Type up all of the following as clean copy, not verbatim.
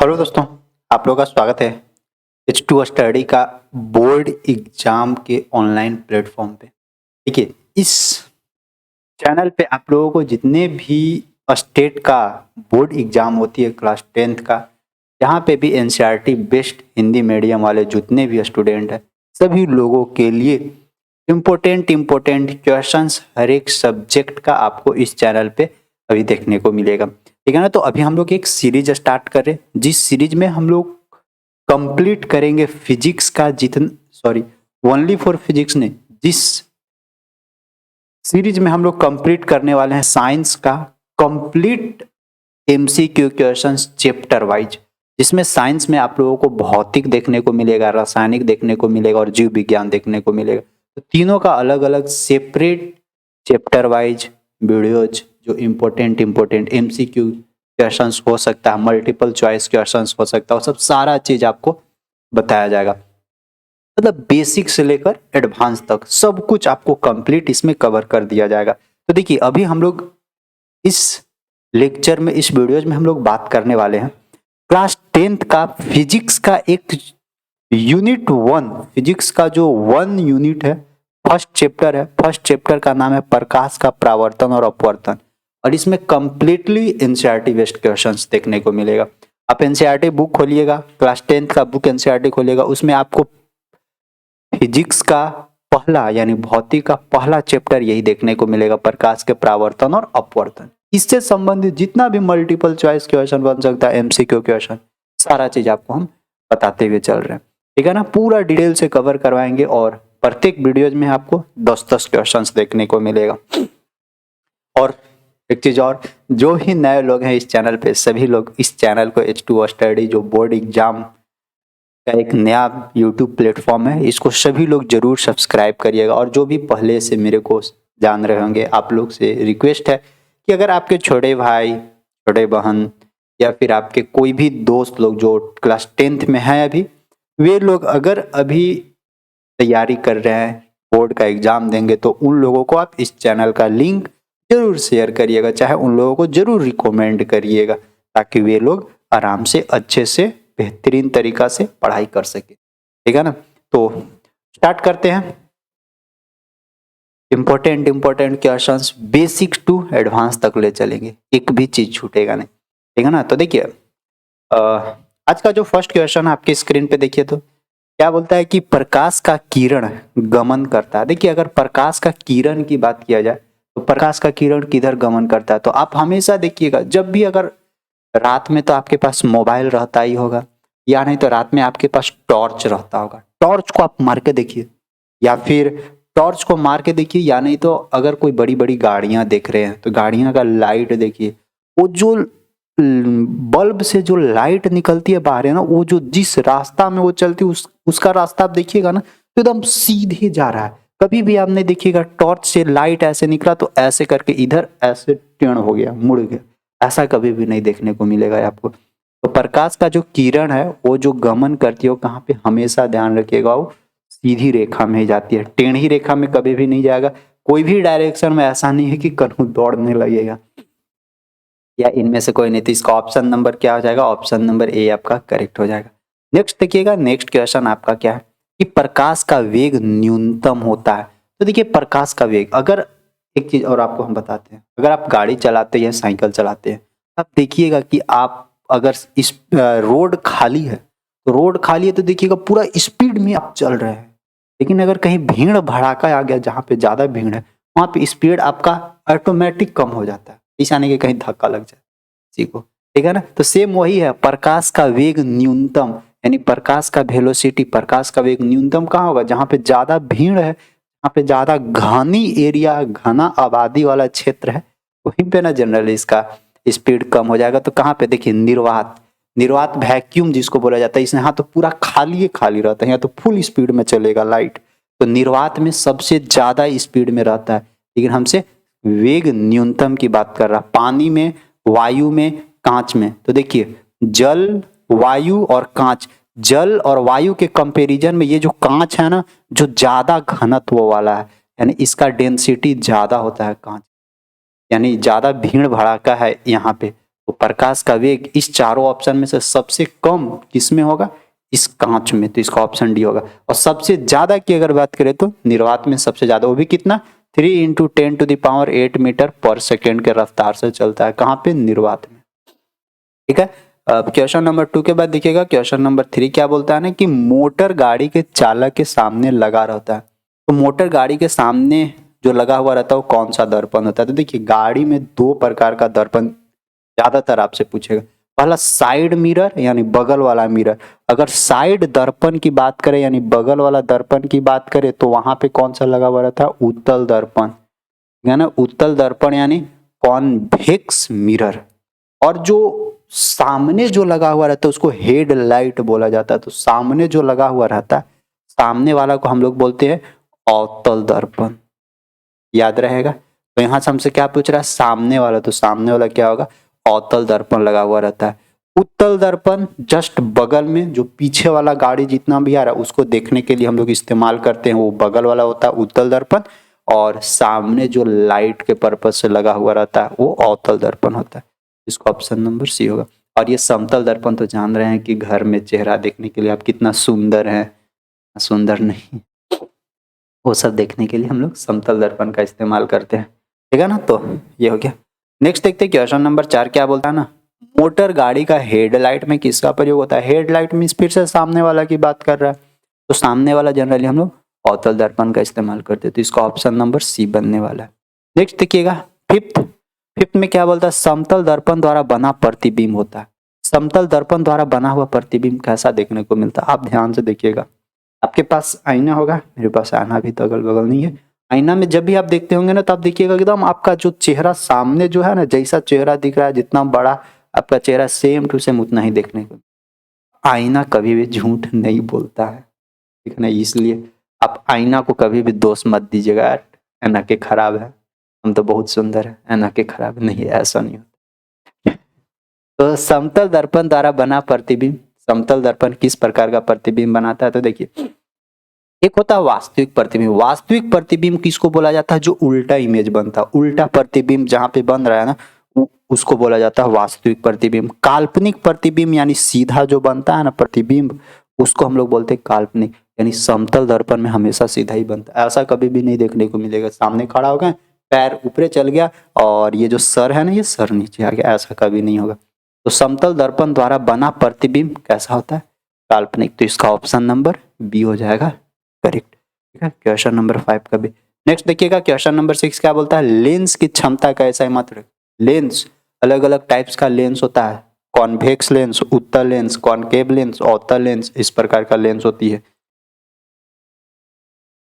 Hello दोस्तों, आप लोगों का स्वागत है H2 स्टडी का बोर्ड एग्जाम के ऑनलाइन प्लेटफॉर्म पे। देखिए, इस चैनल पे आप लोगों को जितने भी स्टेट का बोर्ड एग्जाम होती है क्लास 10th का, जहाँ पे भी एनसीईआरटी बेस्ड हिंदी मीडियम वाले जितने भी स्टूडेंट हैं, सभी लोगों के लिए इम्पोर्टेंट क्वेश्चंस हर एक सब्जेक्ट का आपको इस चैनल पे अभी देखने को मिलेगा। ठीक है ना। तो अभी हम लोग एक सीरीज स्टार्ट कर रहे हैं, जिस सीरीज में हम लोग कंप्लीट करेंगे फिजिक्स का ओनली फॉर फिजिक्स ने, जिस सीरीज में हम लोग कंप्लीट करने वाले हैं साइंस का complete MCQ questions chapter wise, जिसमें साइंस में आप लोगों को भौतिक देखने को मिलेगा, रासायनिक देखने को मिलेगा और जीव विज्ञान देखने को मिलेगा। तो तीनों का अलग अलग सेपरेट चैप्टर वाइज वीडियोज जो इम्पोर्टेंट एमसीक्यू क्वेश्चंस हो सकता है, मल्टीपल चॉइस क्वेश्चंस हो सकता है, वो सब सारा चीज आपको बताया जाएगा। मतलब बेसिक से लेकर एडवांस तक सब कुछ आपको कंप्लीट इसमें कवर कर दिया जाएगा। तो देखिए, अभी हम लोग इस लेक्चर में, इस वीडियोज में हम लोग बात करने वाले हैं क्लास 10th का फिजिक्स का एक यूनिट 1, फिजिक्स का जो 1 यूनिट है, फर्स्ट चैप्टर है। फर्स्ट चैप्टर का नाम है प्रकाश का परावर्तन और अपवर्तन, और इसमें कंप्लीटली एनसीईआरटी बेस्ड क्वेश्चंस देखने को मिलेगा। आप एनसीईआरटी बुक खोलिएगा, क्लास 10th का बुक एनसीईआरटी खोलिएगा, उसमें आपको फिजिक्स का पहला यानी भौतिक का पहला चैप्टर यही देखने को मिलेगा, प्रकाश के परावर्तन और अपवर्तन। इससे संबंधित जितना भी मल्टीपल चॉइस क्वेश्चन बन सकता है, एमसीक्यू क्वेश्चन, सारा चीज आपको हम बताते हुए चल रहे हैं। ठीक है ना। पूरा डिटेल से कवर करवाएंगे और प्रत्येक वीडियोज में आपको 10-10 क्वेश्चंस देखने को मिलेगा। और एक चीज और, जो भी नए लोग हैं इस चैनल पे, सभी लोग इस चैनल को H2 स्टडी जो बोर्ड एग्जाम का एक नया यूट्यूब प्लेटफॉर्म है, इसको सभी लोग जरूर सब्सक्राइब करिएगा। और जो भी पहले से मेरे को जान रहे होंगे, आप लोग से रिक्वेस्ट है कि अगर आपके छोटे भाई, छोटे बहन या फिर आपके कोई भी दोस्त लोग जो क्लास 10th में हैं अभी, वे लोग अगर अभी तैयारी कर रहे हैं, बोर्ड का एग्जाम देंगे, तो उन लोगों को आप इस चैनल का लिंक जरूर शेयर करिएगा, चाहे उन लोगों को जरूर रिकमेंड करिएगा, ताकि वे लोग आराम से अच्छे से बेहतरीन तरीका से पढ़ाई कर सके। ठीक है ना। तो स्टार्ट करते हैं। Important questions basic to advance तक ले चलेंगे, एक भी चीज छूटेगा नहीं। ठीक है ना। तो देखिए, आज का जो फर्स्ट क्वेश्चन आपके स्क्रीन पे देखिए, तो क्या बोलता है कि प्रकाश का किरण गमन करता है। देखिए, अगर प्रकाश का किरण की बात किया जाए तो प्रकाश का किरण किधर गमन करता है, तो आप हमेशा देखिएगा, जब भी अगर रात में तो आपके पास मोबाइल रहता ही होगा, या नहीं तो रात में आपके पास टॉर्च रहता होगा। टॉर्च को आप मार के देखिए, या फिर टॉर्च को मार के देखिए, या नहीं तो अगर कोई बड़ी बड़ी गाड़ियां देख रहे हैं तो गाड़ियां का लाइट देखिए, वो जो बल्ब से जो लाइट निकलती है बाहर है ना, वो जो जिस रास्ता में वो चलती है उसका रास्ता आप देखिएगा ना, तो एकदम सीधे जा रहा है। कभी भी आपने देखिएगा टॉर्च से लाइट ऐसे निकला तो ऐसे करके इधर ऐसे टेढ़ हो गया, मुड़ गया, ऐसा कभी भी नहीं देखने को मिलेगा आपको। तो प्रकाश का जो किरण है वो जो गमन करती है, वो कहाँ पे, हमेशा ध्यान रखिएगा, वो सीधी रेखा में ही जाती है, टेढ़ी रेखा में कभी भी नहीं जाएगा। कोई भी डायरेक्शन में ऐसा नहीं है कि कहीं दौड़ने लगेगा या इनमें से कोई नहीं। तो इसका ऑप्शन नंबर क्या हो जाएगा, ऑप्शन नंबर ए आपका करेक्ट हो जाएगा। नेक्स्ट देखिएगा, नेक्स्ट क्वेश्चन आपका क्या है कि प्रकाश का वेग न्यूनतम होता है। तो देखिए, प्रकाश का वेग, अगर एक चीज और आपको हम बताते हैं, अगर आप गाड़ी चलाते हैं, साइकिल चलाते हैं, आप देखिएगा कि आप अगर इस रोड खाली है, तो रोड खाली है तो देखिएगा पूरा स्पीड में आप चल रहे हैं। लेकिन अगर कहीं भीड़ भड़ाका आ गया, जहाँ पे ज्यादा भीड़ है, वहां पे स्पीड आपका ऑटोमेटिक कम हो जाता है, ऐसा नहीं कि कहीं धक्का लग जाए किसी को। ठीक है ना। तो सेम वही है, प्रकाश का वेग न्यूनतम यानी प्रकाश का वेलोसिटी, प्रकाश का वेग न्यूनतम कहाँ होगा, जहाँ पे ज्यादा भीड़ है, जहाँ पे ज्यादा घनी एरिया, घना आबादी वाला क्षेत्र है, वहीं पे ना जनरली इसका स्पीड कम हो जाएगा। तो कहाँ पे देखिए, निर्वात वैक्यूम जिसको बोला जाता है, इसमें यहाँ तो पूरा खाली खाली रहता है, यहाँ तो फुल स्पीड में चलेगा लाइट, तो निर्वात में सबसे ज्यादा स्पीड में रहता है। लेकिन हमसे वेग न्यूनतम की बात कर रहा, पानी में, वायु में, कांच में। तो देखिए, जल, वायु और कांच, जल और वायु के कंपैरिजन में ये जो कांच है ना, जो ज्यादा घनत्व वाला है, यानी इसका डेंसिटी ज्यादा होता है कांच, यानी ज्यादा भीड़ भड़ाका है यहाँ पे, तो प्रकाश का वेग इस चारों ऑप्शन में से सबसे कम किसमें होगा? इस कांच में। तो इसका ऑप्शन डी होगा। और सबसे ज्यादा की अगर बात करें तो निर्वात में सबसे ज्यादा, वो भी कितना? 3 × 10⁸ मीटर पर सेकेंड के रफ्तार से चलता है। कहाँ पे? निर्वात में। ठीक है। अब क्वेश्चन नंबर 2 के बाद देखिएगा, क्वेश्चन नंबर 3 क्या बोलता है ना कि मोटर गाड़ी के चालक के सामने लगा रहता है। तो मोटर गाड़ी के सामने जो लगा हुआ रहता है वो कौन सा दर्पण होता है? तो देखिए गाड़ी में 2 प्रकार का दर्पण ज्यादातर आपसे पूछेगा। पहला साइड मिरर यानी बगल वाला मिरर। अगर साइड दर्पण की बात करें यानी बगल वाला दर्पण की बात करें तो वहां पे कौन सा लगा हुआ रहता है? उत्तल दर्पण, है ना। उत्तल दर्पण यानी कॉन्वेक्स मिरर। और जो सामने जो लगा हुआ रहता है उसको हेड लाइट बोला जाता है। तो सामने जो लगा हुआ रहता है, सामने वाला को हम लोग बोलते हैं अवतल दर्पण। याद रहेगा। तो यहां से हमसे क्या पूछ रहा है? सामने वाला। तो सामने वाला क्या होगा? अवतल दर्पण लगा हुआ रहता है। उत्तल दर्पण जस्ट बगल में, जो पीछे वाला गाड़ी जितना भी आ रहा है उसको देखने के लिए हम लोग इस्तेमाल करते हैं, वो बगल वाला होता है उत्तल दर्पण। और सामने जो लाइट के पर्पज से लगा हुआ रहता है वो अवतल दर्पण होता है। इसका ऑप्शन नंबर सी होगा। और ये समतल दर्पण तो जान रहे हैं कि घर में चेहरा देखने के लिए आप कितना सुंदर हैं, सुंदर नहीं, वो सब देखने के लिए हम लोग समतल दर्पण का इस्तेमाल करते हैं। ठीक है ना। तो ये हो गया। नेक्स्ट देखते हैं क्वेश्चन नंबर 4 क्या बोलता है ना, मोटर गाड़ी का हेडलाइट में किसका प्रयोग होता है? हेडलाइट में फिर से सामने वाला की बात कर रहा है। तो सामने वाला जनरली हम लोग अवतल दर्पण का इस्तेमाल करते हैं। तो इसका ऑप्शन नंबर सी बनने वाला है। नेक्स्ट देखिएगा फिफ्थ में क्या बोलता है? समतल दर्पण द्वारा बना प्रतिबिंब होता है। समतल दर्पण द्वारा बना हुआ प्रतिबिंब कैसा देखने को मिलता है? आप ध्यान से देखिएगा। आपके पास आईना होगा, मेरे पास आईना भी तो अगल बगल नहीं है। आईना में जब भी आप देखते होंगे ना तो आप देखिएगा एकदम आपका जो चेहरा सामने जो है ना, जैसा चेहरा दिख रहा है, जितना बड़ा आपका चेहरा सेम टू सेम उतना ही देखने को। आईना कभी भी झूठ नहीं बोलता है, ठीक है ना। इसलिए आप आईना को कभी भी दोष मत दीजिएगा, आईना के खराब है, हम तो बहुत सुंदर है, आईना के खराब नहीं है, ऐसा नहीं होता। तो समतल दर्पण द्वारा बना प्रतिबिंब, समतल दर्पण किस प्रकार का प्रतिबिंब बनाता है? तो देखिए एक होता है वास्तविक प्रतिबिंब। वास्तविक प्रतिबिंब किसको बोला जाता है? जो उल्टा इमेज बनता है, उल्टा प्रतिबिंब जहां पे बन रहा है ना उसको बोला जाता है वास्तविक प्रतिबिंब। काल्पनिक प्रतिबिंब यानी सीधा जो बनता है ना प्रतिबिंब, उसको हम लोग बोलते हैं काल्पनिक। यानी समतल दर्पण में हमेशा सीधा ही बनता है, ऐसा कभी भी नहीं देखने को मिलेगा सामने खड़ा हो गया, पैर ऊपर चल गया और ये जो सर है ना ये सर नीचे आ गया, ऐसा कभी नहीं होगा। तो समतल दर्पण द्वारा बना प्रतिबिंब कैसा होता है? काल्पनिक। तो इसका ऑप्शन नंबर बी हो जाएगा करेक्ट। ठीक है, क्वेश्चन नंबर 5 का भी। नेक्स्ट देखिएगा क्वेश्चन नंबर 6 क्या बोलता है? लेंस की क्षमता का ऐसा ही मात्र। लेंस अलग अलग टाइप्स का लेंस होता है, कॉन्वेक्स लेंस, उत्तल लेंस, कॉनकेव लेंस, अवतल लेंस, इस प्रकार का लेंस होती है।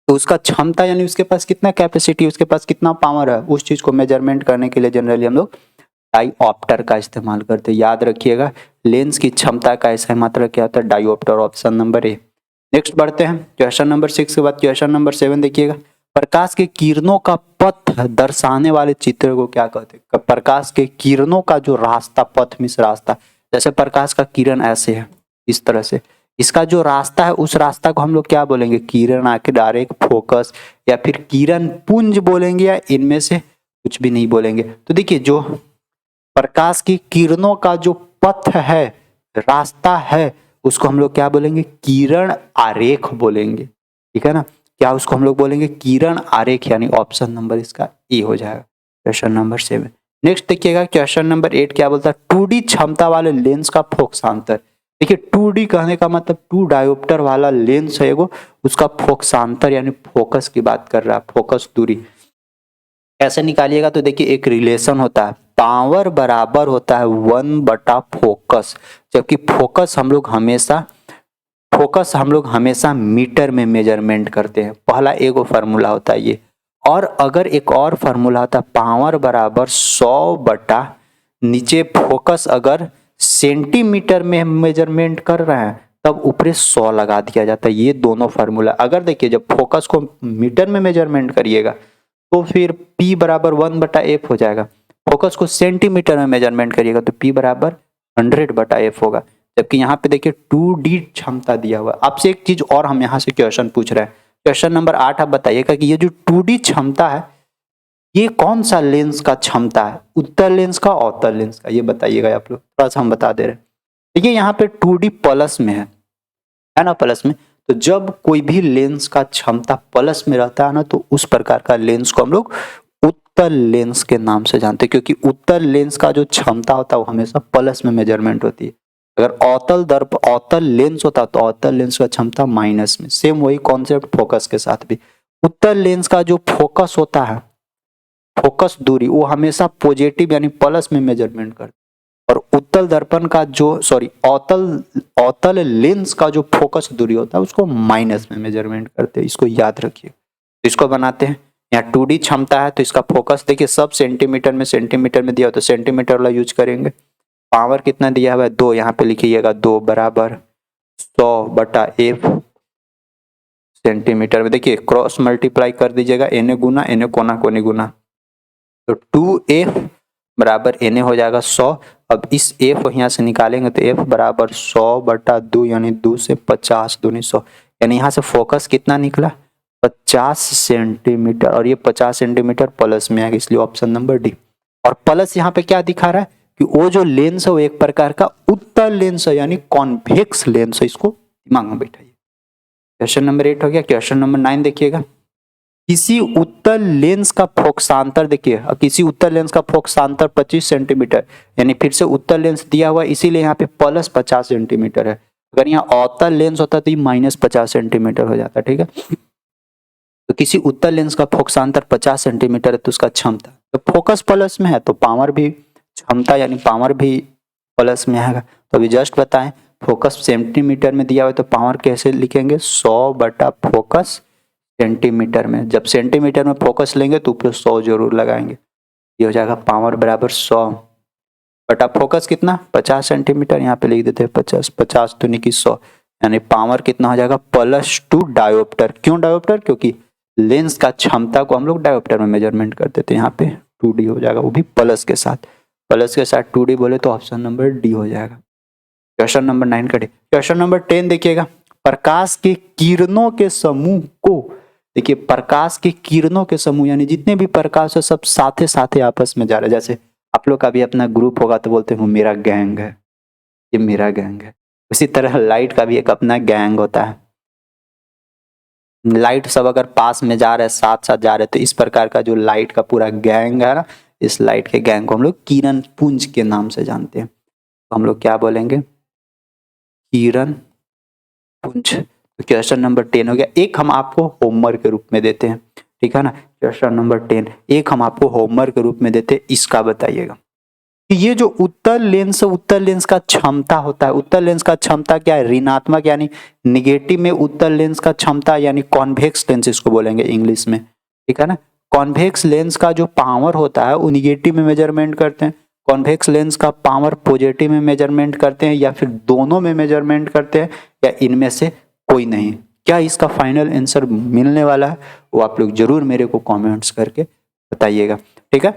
तो उसका क्षमता यानी उसके पास कितना कैपेसिटी, उसके पास कितना पावर है, उस चीज को मेजरमेंट करने के लिए जनरली हम लोग डाईऑप्टर का इस्तेमाल करते हैं। याद रखिएगा लेंस की क्षमता का ऐसा मात्रा क्या होता है? डाईऑप्टर, ऑप्शन नंबर ए। नेक्स्ट बढ़ते हैं क्वेश्चन नंबर 6 के बाद क्वेश्चन नंबर 7 देखिएगा। प्रकाश के किरणों का पथ दर्शाने वाले चित्र को क्या कहते हैं? प्रकाश के किरणों का जो रास्ता, पथ मीन्स रास्ता, जैसे प्रकाश का किरण ऐसे है इस तरह से, इसका जो रास्ता है उस रास्ता को हम लोग क्या बोलेंगे? किरण, आखिर, एक फोकस, या फिर किरण पुंज बोलेंगे, या इनमें से कुछ भी नहीं बोलेंगे। तो देखिए जो प्रकाश की किरणों का जो पथ है, रास्ता है, उसको हम लोग क्या बोलेंगे? किरण आरेख बोलेंगे। ठीक है ना। क्या उसको हम लोग बोलेंगे? किरण आरेख, यानी ऑप्शन नंबर इसका ए हो जाएगा क्वेश्चन नंबर 7। नेक्स्ट देखिएगा क्वेश्चन नंबर 8 क्या बोलता है? 2D क्षमता वाले लेंस का फोकसांतर। देखिए 2D कहने का मतलब 2 डायोप्टर वाला लेंस है वो, उसका फोकसांतर यानी फोकस की बात कर रहा है, फोकस दूरी कैसे निकालिएगा? तो देखिए एक रिलेशन होता है, पावर बराबर होता है 1/फोकस, जबकि फोकस हम लोग हमेशा मीटर में मेजरमेंट करते हैं। पहला एगो फार्मूला होता है ये, और अगर एक और फार्मूला होता है पावर बराबर 100/, नीचे फोकस अगर सेंटीमीटर में मेजरमेंट कर रहे हैं तब ऊपर 100 लगा दिया जाता है। ये दोनों फार्मूला, अगर देखिए जब फोकस को मीटर में मेजरमेंट करिएगा तो फिर P बराबर 1/f हो जाएगा, फोकस को सेंटीमीटर में मेजरमेंट करिएगा तो P बराबर 100/f होगा। जबकि यहाँ पे देखिए 2D क्षमता दिया हुआ है। आपसे एक चीज और हम यहाँ से क्वेश्चन पूछ रहे हैं, क्वेश्चन नंबर 8 आप बताइएगा कि ये जो 2D क्षमता है ये कौन सा लेंस का क्षमता है, उत्तल लेंस का अवतल लेंस का, ये बताइएगा आप लोग, थोड़ा सा हम बता दे रहे हैं। देखिए यहाँ पे 2D प्लस में है ना, प्लस में। तो जब कोई भी लेंस का क्षमता प्लस में रहता है ना, तो उस प्रकार का लेंस को हम लोग उत्तल लेंस के नाम से जानते हैं, क्योंकि उत्तल लेंस का जो क्षमता होता है वो हमेशा प्लस में मेजरमेंट होती है। अगर अवतल लेंस होता तो अवतल लेंस का क्षमता माइनस में। सेम वही कॉन्सेप्ट फोकस के साथ भी, उत्तल लेंस का जो फोकस होता है, फोकस दूरी, वो हमेशा पॉजिटिव यानी प्लस में मेजरमेंट करता है। और उत्तल दर्पण का जो अवतल लेंस का जो फोकस दूरी होता है उसको माइनस में मेजरमेंट करते हैं, इसको याद रखिए। तो इसको बनाते हैं, यहाँ 2D क्षमता है तो इसका फोकस देखिए सब सेंटीमीटर में दिया हो तो सेंटीमीटर वाला यूज करेंगे। पावर कितना दिया हुआ है 2, यहाँ पे लिखिएगा 2 बराबर 100/f सेंटीमीटर में। देखिए क्रॉस मल्टीप्लाई कर दीजिएगा, एने गुना एने कोना कोनी गुना, तो 2f बराबर एने हो जाएगा 100। अब इस f यहाँ से निकालेंगे तो f बराबर 100/2 यानी 2 से 50 दूनी 100, यानी यहाँ से फोकस कितना निकला 50 सेंटीमीटर, और ये 50 सेंटीमीटर प्लस में आएगा, इसलिए ऑप्शन नंबर डी। और प्लस यहाँ पे क्या दिखा रहा है कि वो जो लेंस है वो एक प्रकार का उत्तल लेंस है यानी कॉन्वेक्स लेंस है, इसको दिमाग में बैठाइए। क्वेश्चन नंबर 8 हो गया। क्वेश्चन नंबर 9 देखिएगा, किसी उत्तल लेंस का फोकसांतर, देखिए किसी उत्तल लेंस का फोकसांतर 25 सेंटीमीटर, यानी फिर से उत्तल लेंस दिया हुआ इसीलिए यहाँ पे प्लस 50 सेंटीमीटर है। अगर यहाँ अवतल लेंस होता तो ये माइनस 50 सेंटीमीटर हो जाता, ठीक है। तो किसी उत्तल लेंस का फोकसांतर 50 सेंटीमीटर है तो उसका क्षमता, तो फोकस प्लस में है तो पावर भी, क्षमता यानी पावर भी प्लस में आएगा। तो अभी जस्ट बताएं, फोकस सेंटीमीटर में दिया हुआ है तो पावर कैसे लिखेंगे 100/फोकस सेंटीमीटर में। जब सेंटीमीटर में फोकस लेंगे तो ऊपर 100 जरूर लगाएंगे, ये हो जाएगा पावर बराबर 100/फोकस कितना 50 सेंटीमीटर, यहाँ पे लिख देते हैं 50 दूनी की 100, यानी पावर कितना हो जाएगा +2 डायोप्टर। क्यों डायोप्टर, क्योंकि लेंस का क्षमता को हम लोग डायोप्टर में मेजरमेंट करते थे, यहाँ पे 2D हो जाएगा, वो भी प्लस के साथ 2D बोले तो ऑप्शन नंबर डी हो जाएगा। क्वेश्चन नंबर 9 का डी। क्वेश्चन नंबर 10 देखिएगा, प्रकाश के किरणों के समूह को, देखिए प्रकाश के किरणों के समूह यानी जितने भी प्रकाश है सब साथे साथे आपस में जा रहे हैं। जैसे आप लोग का भी अपना ग्रुप होगा तो बोलते हैं मेरा गैंग है, ये मेरा गैंग है। उसी तरह लाइट का भी एक अपना गैंग होता है। लाइट सब अगर पास में जा रहे हैं, साथ साथ जा रहे हैं, तो इस प्रकार का जो लाइट का पूरा गैंग है ना, इस लाइट के गैंग को हम लोग किरण पुंज के नाम से जानते हैं। तो हम लोग क्या बोलेंगे, किरण पुंज। तो क्वेश्चन नंबर 10 हो गया। एक हम आपको होमवर्क के रूप में देते हैं, ठीक है ना। क्वेश्चन नंबर 10 एक हम आपको होमवर्क के रूप में देते हैं, इसका बताइएगा कि ये जो उत्तल लेंस है, उत्तल लेंस का क्षमता होता है, उत्तल लेंस का क्षमता क्या है, ऋणात्मक यानी निगेटिव में उत्तल लेंस का क्षमता यानी कॉन्वेक्स लेंस इसको बोलेंगे इंग्लिश में, ठीक है ना। कॉन्वेक्स लेंस का जो पावर होता है वो निगेटिव में मेजरमेंट करते हैं, कॉन्वेक्स लेंस का पावर पॉजिटिव में मेजरमेंट करते हैं, या फिर दोनों में मेजरमेंट करते हैं, या इनमें से कोई नहीं। क्या इसका फाइनल आंसर मिलने वाला है वो आप लोग जरूर मेरे को कमेंट्स करके बताइएगा, ठीक है।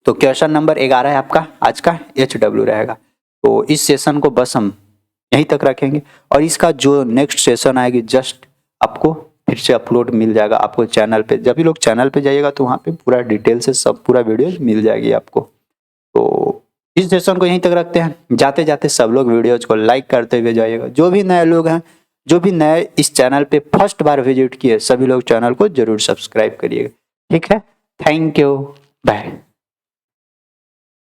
तो क्वेश्चन नंबर 11 है आपका आज का, HW रहेगा। तो इस सेशन को बस हम यहीं तक रखेंगे, और इसका जो नेक्स्ट सेशन आएगी जस्ट आपको फिर से अपलोड मिल जाएगा आपको चैनल पे। जब भी लोग चैनल पे जाइएगा तो वहाँ पे पूरा डिटेल से सब पूरा वीडियो मिल जाएगी आपको। तो इस सेशन को यहीं तक रखते हैं, जाते जाते सब लोग वीडियोज को लाइक करते हुए जाइएगा। जो भी नए लोग हैं, जो भी नए इस चैनल पे फर्स्ट बार विजिट किए, सभी लोग चैनल को जरूर सब्सक्राइब करिएगा, ठीक है। Thank you, bye.